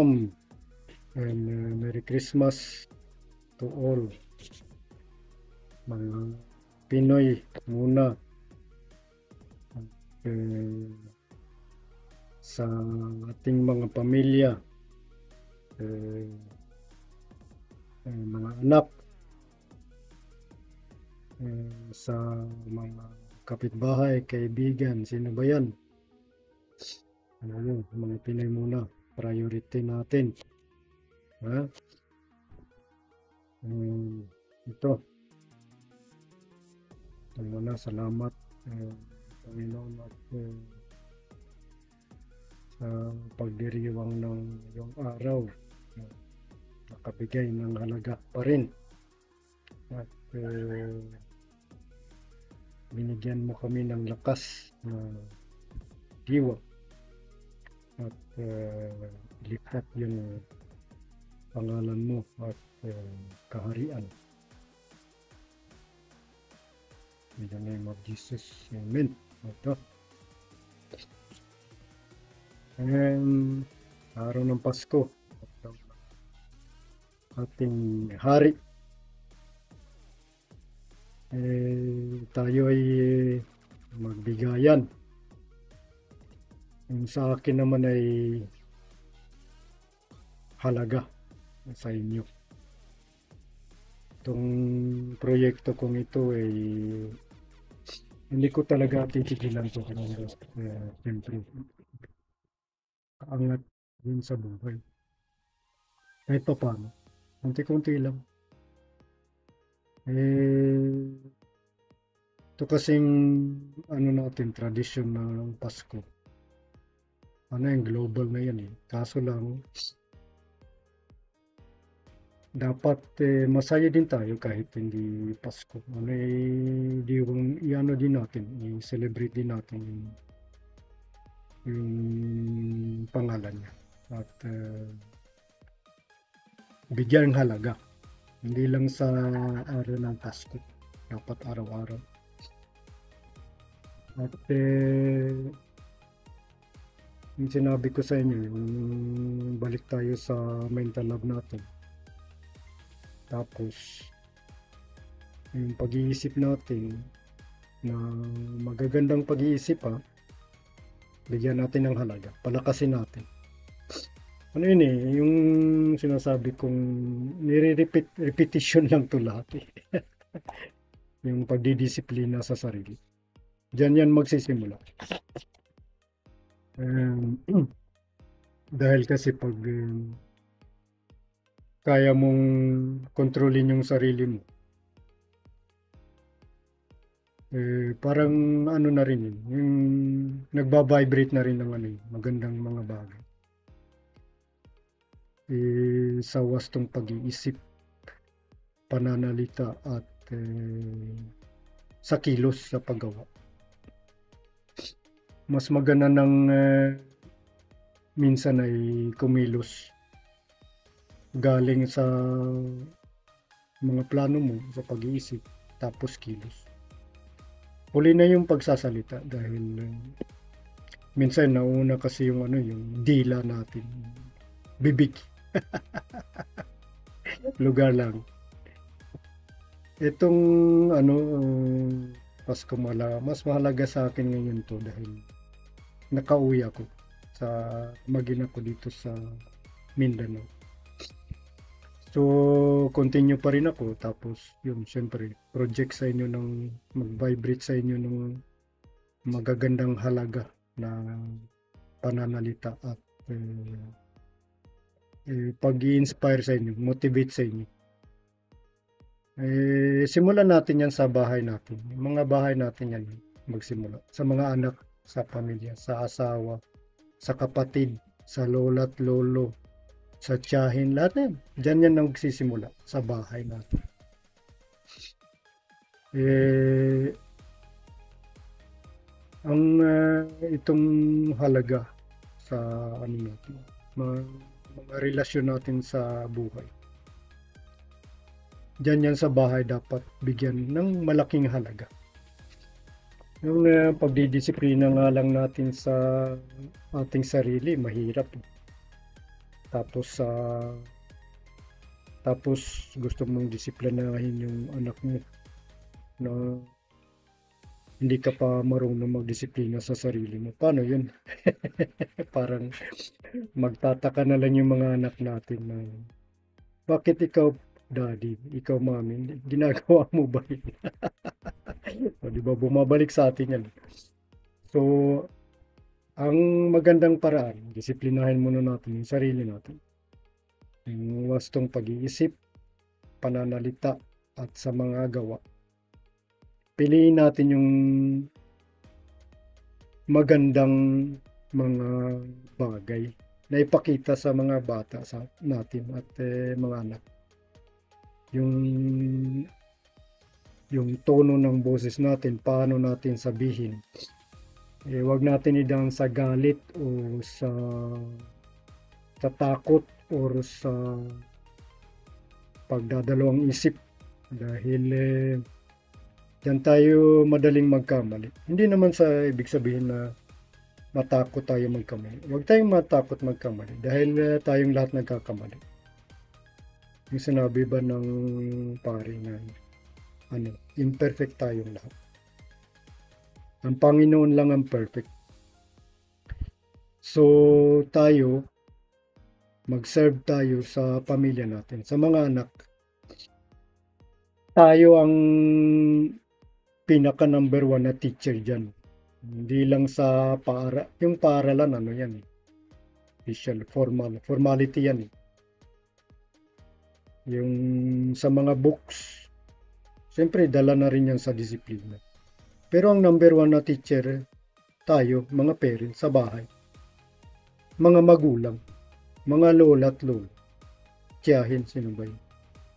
Shalom and Merry Christmas to all mga Pinoy muna sa ating mga pamilya, mga anak, sa mga kapitbahay, kaibigan, sino ba yan? Ano yun, mga Pinoy muna, priority natin. Ha? Ito muna, salamat Panginoon at sa pagdiriwang ng iyong araw, nakabigay ng halaga pa rin at binigyan mo kami ng lakas na diwa at lipat yung pangalan mo at kaharian. In the name of Jesus, Amen. Ito. Araw ng Pasko, ating hari. Tayo ay magbigayan. Yung sa akin naman ay halaga sa inyo. Itong proyekto kong ito ay hindi ko talaga titigilan to kasi siyempre kaangat din sa buhay. Kahit pa paano, kunti-kunti lang. Ito kasing ano natin, tradisyon ng Pasko. Ano yung global na yan eh. Kaso lang, dapat masaya din tayo kahit hindi Pasko. Ano i-ano din natin, i-celebrate din natin yung pangalan niya. At bigyan ng halaga. Hindi lang sa araw ng Pasko. Dapat araw-araw. At yung sinabi ko sa inyo, yung balik tayo sa mental lab natin. Tapos, yung pag-iisip natin na magagandang pag-iisip bigyan natin ng halaga, palakasin natin. Ano yun yung sinasabi kong repetition lang to lahat yung pagdidisiplina sa sarili. Diyan yan magsisimula. Dahil kasi pag kaya mong kontrolin yung sarili mo, parang ano na rin yun, yung nagbabibrate na rin ng magandang mga bagay. Sa wastong pag-iisip, pananalita at sa kilos sa paggawa. Mas maganda ng minsan ay kumilos galing sa mga plano mo sa pag-iisip tapos kilos. Huli na yung pagsasalita dahil minsan nauna kasi yung yung dila natin, bibig. Lugar lang. Itong Pasko mas mahalaga sa akin ngayon to dahil nakauwi ako sa mag-ina ko dito sa Mindanao. So, continue pa rin ako. Tapos, yun, syempre, project sa inyo mag-vibrate sa inyo ng magagandang halaga na pananalita at pag-i-inspire sa inyo, motivate sa inyo. Simulan natin yan sa bahay natin. Mga bahay natin yan, magsimula. Sa mga anak, sa pamilya, sa asawa, sa kapatid, sa lola at lolo, sa tiyahin, lahat na yan. Diyan yan nagsisimula sa bahay natin. Ang itong halaga sa natin, mga relasyon natin sa buhay. Diyan yan sa bahay dapat bigyan ng malaking halaga. Yung pagdidisiplina nga lang natin sa ating sarili, mahirap. Tapos tapos gusto mong disiplinahin yung anak mo na hindi ka pa marunong magdisiplina sa sarili mo. Paano yun? Parang magtataka na lang yung mga anak natin na bakit ikaw daddy, ikaw mami, ginagawa mo ba yun? O, di ba bumabalik sa atin yan. So, ang magandang paraan, disiplinahin muna natin yung sarili natin. Yung wastong pag-iisip, pananalita, at sa mga gawa. Piliin natin yung magandang mga bagay na ipakita sa mga bata sa natin at mga anak. Yung tono ng boses natin, paano natin sabihin. Wag natin idaan sa galit o sa takot or sa pagdadalawang isip dahil diyan tayo madaling magkamali. Hindi naman sa ibig sabihin na matakot tayo magkamali. Huwag tayong matakot magkamali dahil tayong lahat nagkakamali. Yung sinabi ba ng pare na imperfect tayong lahat. Ang Panginoon lang ang perfect. So tayo, mag-serve tayo sa pamilya natin, sa mga anak. Tayo ang pinaka number one na teacher dyan. Hindi lang sa yung paaralan, yan. Official, formality yan. Yung sa mga books, siyempre dala na rin yan sa disiplina. Pero ang number one na teacher, tayo, mga parents sa bahay. Mga magulang, mga lola at lolo. Tiyahin, sino ba yun?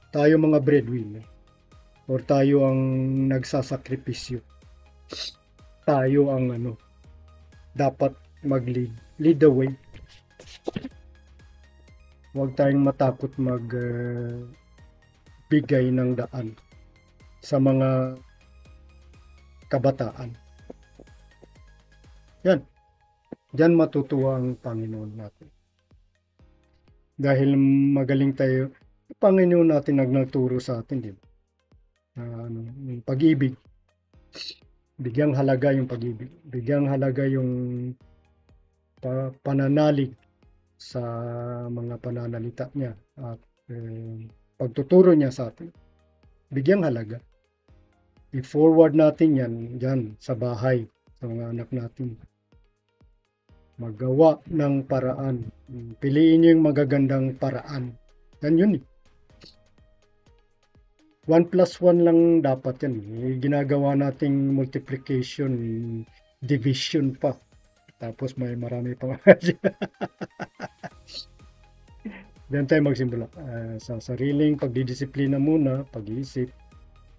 Tayo mga breadwinner. Or tayo ang nagsasakripisyo. Tayo ang dapat mag-lead. Lead the way. Huwag tayong matakot bigay ng daan sa mga kabataan. Yan. Diyan matutuwa ang Panginoon natin. Dahil magaling tayo, ang Panginoon natin nagturo sa atin, di ba? Yung pag-ibig. Bigyang halaga yung pag-ibig. Bigyang halaga yung pananalig sa mga pananalita niya at pagtuturo niya sa atin. Bigyang halaga. I-forward natin yan dyan sa bahay, sa mga anak natin. Magawa ng paraan. Piliin niyo yung magagandang paraan. Yan yun. 1 plus 1 lang dapat yan. Ginagawa nating multiplication, division pa. Tapos may marami pa. Diyan tayo magsimula. Sa sariling pagdidisiplina muna, pag-iisip,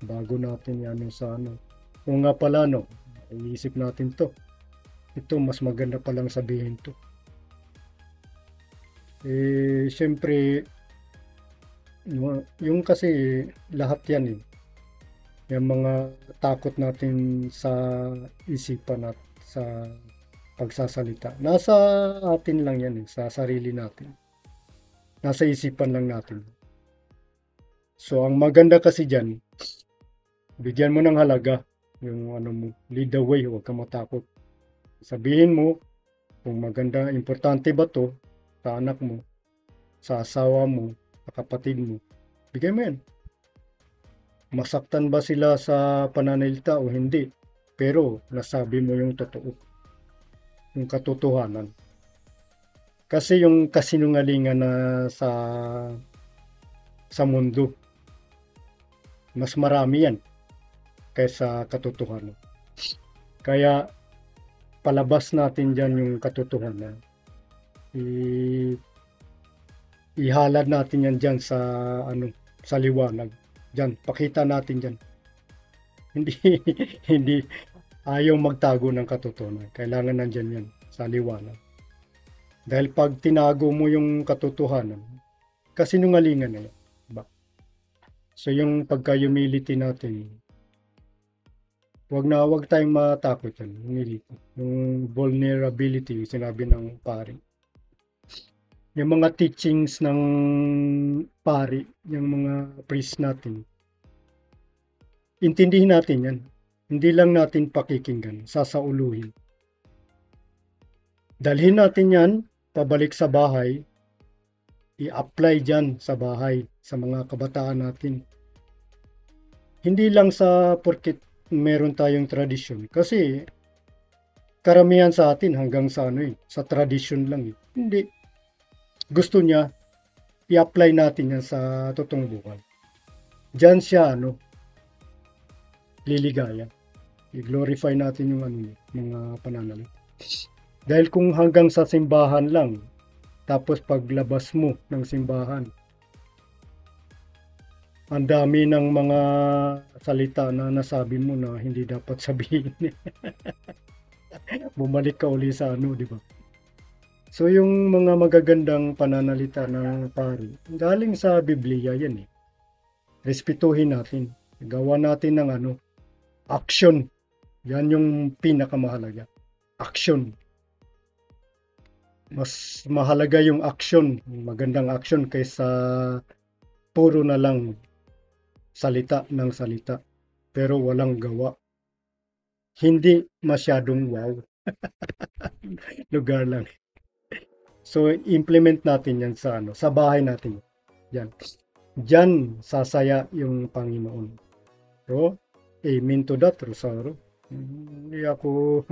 bago natin yan sa Kung nga pala, iisip natin to. Ito, mas maganda palang sabihin to. Siyempre, yung kasi lahat yan yung mga takot natin sa isipan at sa pagsasalita, nasa atin lang yan sa sarili natin, nasa isipan lang natin. So ang maganda kasi dyan, bigyan mo ng halaga yung mo, lead the way, huwag ka matakot, sabihin mo kung maganda, importante ba to sa anak mo, sa asawa mo, kapatid mo, bigay mo yan. Masaktan ba sila sa pananalita o hindi? Pero nasabi mo yung totoo, yung katotohanan. Kasi yung kasinungalingan na sa mundo, mas marami yan kaysa katotohanan. Kaya palabas natin dyan yung katotohanan. Ihalad natin yan dyan sa sa liwanag. Dyan, pakita natin dyan. Hindi ayaw magtago ng katotohanan. Kailangan nandyan yan sa liwanag. Dahil pag tinago mo yung katotohanan, kasinungalingan na yan. Diba? So yung pagka-humility natin, wag tayong matakot yan. Humility. Yung vulnerability, sinabi ng pare. yung mga teachings ng pari, yung mga priest natin, intindihin natin yan. Hindi lang natin pakikinggan, sasauluhin. Dalhin natin yan, pabalik sa bahay, i-apply dyan sa bahay, sa mga kabataan natin. Hindi lang sa porket meron tayong tradisyon. Kasi, karamihan sa atin hanggang sa sa tradisyon lang. Hindi. Gusto niya, i-apply natin yan sa totoong buhay. Diyan siya, liligaya. I-glorify natin yung mga pananalig. Dahil kung hanggang sa simbahan lang, tapos paglabas mo ng simbahan, ang dami ng mga salita na nasabi mo na hindi dapat sabihin. Bumalik ka uli sa di ba? So yung mga magagandang pananalita ng pari, galing sa Biblia yan eh. Respetuhin natin. Gawa natin ng action. Yan yung pinakamahalaga. Action. Mas mahalaga yung action, magandang action kaysa puro na lang salita ng salita pero walang gawa. Hindi masyadong wow. Lugar lang. So implement natin yan sa bahay natin. Yan. Diyan sasaya yung Panginoon. So, amen to that, Rosario. Hindi ako,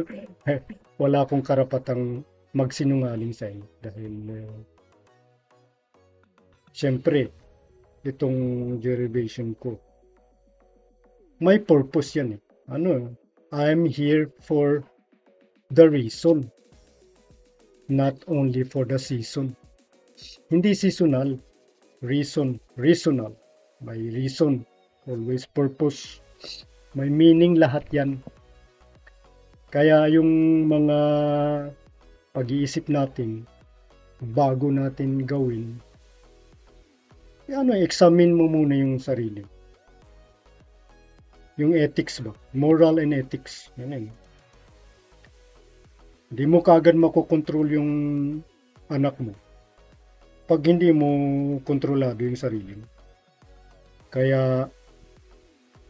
wala akong karapatang magsinungaling sa inyo. Dahil, siyempre, itong derivation ko, may purpose yan eh. I'm here for the reason. Not only for the season. Hindi seasonal. Reasonal. May reason. Always purpose. May meaning lahat yan. Kaya yung mga pag-iisip natin, bago natin gawin, examine mo muna yung sarili. Yung ethics ba? Moral and ethics. Yan. Hindi mo kagad makokontrol yung anak mo pag hindi mo kontrolado yung sarili mo. Kaya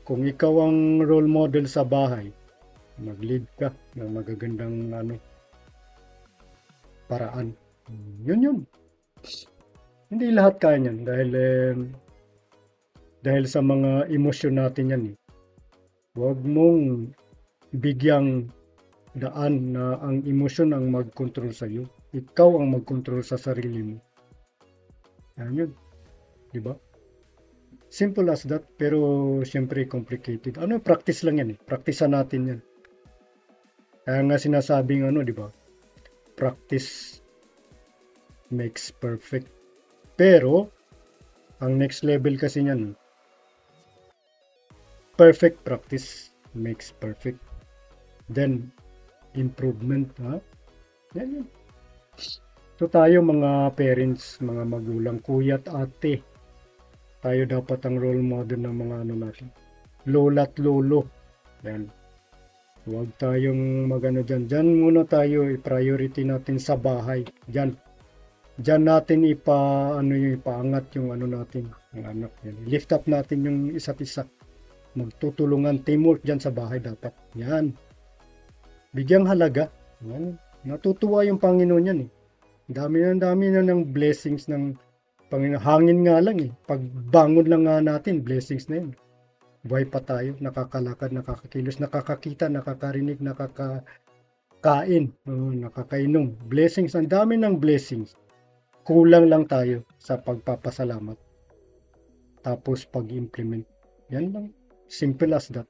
kung ikaw ang role model sa bahay, mag-lead ka ng magagandang paraan. Yun. Hindi lahat kaya niyan dahil sa mga emosyon natin yan eh. Huwag mong bigyang daan na ang emosyon ang mag-control sa iyo. Ikaw ang mag-control sa sarili mo. Yun. Diba? Simple as that, pero siyempre complicated. Practice lang yan eh. Practicean natin yan. Kaya nga sinasabing diba? Practice makes perfect. Pero, ang next level kasi niyan, perfect practice makes perfect. Then, improvement, Yan. So tayo mga parents, mga magulang, kuya at ate, tayo dapat ang role model ng mga natin. Lola at lolo. Yan. Huwag tayong dyan. Dyan muna tayo, i-priority natin sa bahay. Dyan natin ipaangat yung natin, yung anak. Yan. Lift up natin yung isa't isa. Magtutulungan, teamwork dyan sa bahay dapat. Yan. Bigyang halaga. Yan. Natutuwa yung Panginoon yan eh. Dami na ng blessings ng Panginoon. Hangin nga lang eh. Pagbangon lang nga natin, blessings na yun. Buhay pa tayo, nakakalakad, nakakakilos, nakakakita, nakakarinig, nakakakain, nakakainom. Blessings, ang dami ng blessings. Kulang lang tayo sa pagpapasalamat. Tapos pag-implement. Yan lang. Simple as that.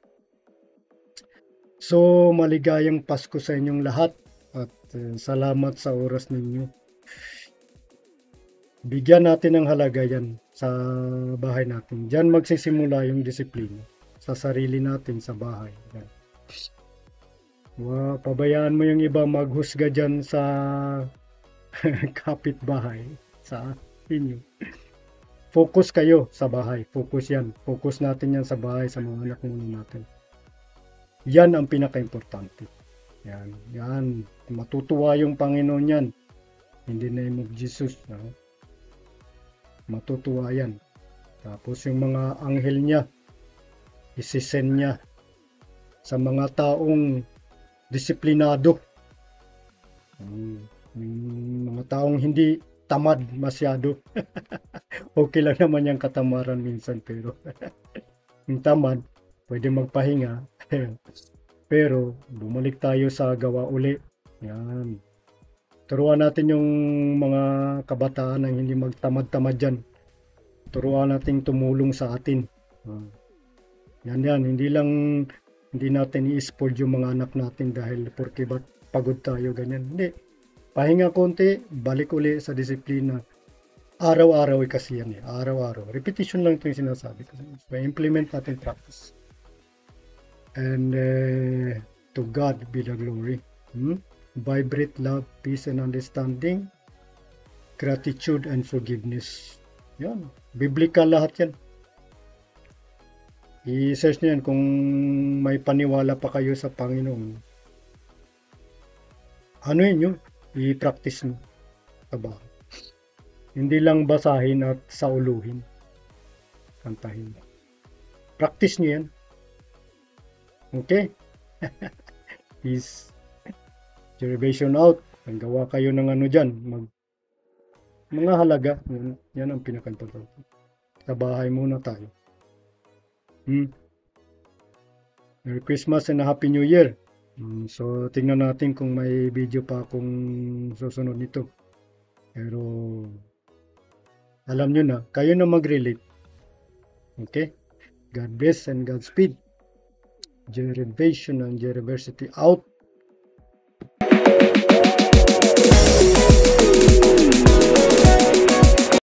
So, maligayang Pasko sa inyong lahat at salamat sa oras ninyo. Bigyan natin ng halaga yan sa bahay natin. Diyan magsisimula yung disiplina sa sarili natin sa bahay. Yan. Pabayaan mo yung iba maghusga dyan sa kapitbahay sa inyo. Focus kayo sa bahay. Focus yan. Focus natin yan sa bahay, sa mga anak natin. Yan ang pinaka-importante. Yan. Matutuwa yung Panginoon yan. in the name of Jesus. Matutuwa yan. Tapos yung mga anghel niya, isisend niya sa mga taong disiplinado. Yung mga taong hindi tamad masyado. Okay lang naman yung katamaran minsan, pero yung tamad, pwede magpahinga. Pero bumalik tayo sa gawa uli. Yan. Turuan natin yung mga kabataan na hindi magtamad-tamad dyan. Turuan natin tumulong sa atin. Yan. Hindi natin i-spoil yung mga anak natin dahil porque ba't pagod tayo, ganyan. Hindi. Pahinga konti, balik uli sa disiplina. Araw-araw kasi yan eh. Araw-araw. Repetition lang ito yung sinasabi ko. So, implement natin practice. And to God be the glory. Vibrate love, peace and understanding, gratitude and forgiveness. Yan. Biblical lahat yan. I-search nyo yan kung may paniwala pa kayo sa Panginoon. Ano yun? I-practice nyo. Diba? Hindi lang basahin at sauluhin. Kantahin. Practice nyo yan. Okay? Peace. Derivation out. Ang gawa kayo ng ano dyan. Mga halaga. Yan ang pinaka-importante. Sa bahay muna tayo. Merry Christmas and a Happy New Year. So, tingnan natin kung may video pa akong susunod nito. Pero, alam nyo na, kayo na mag-relate. Okay? God bless and Godspeed. Derivation and University out.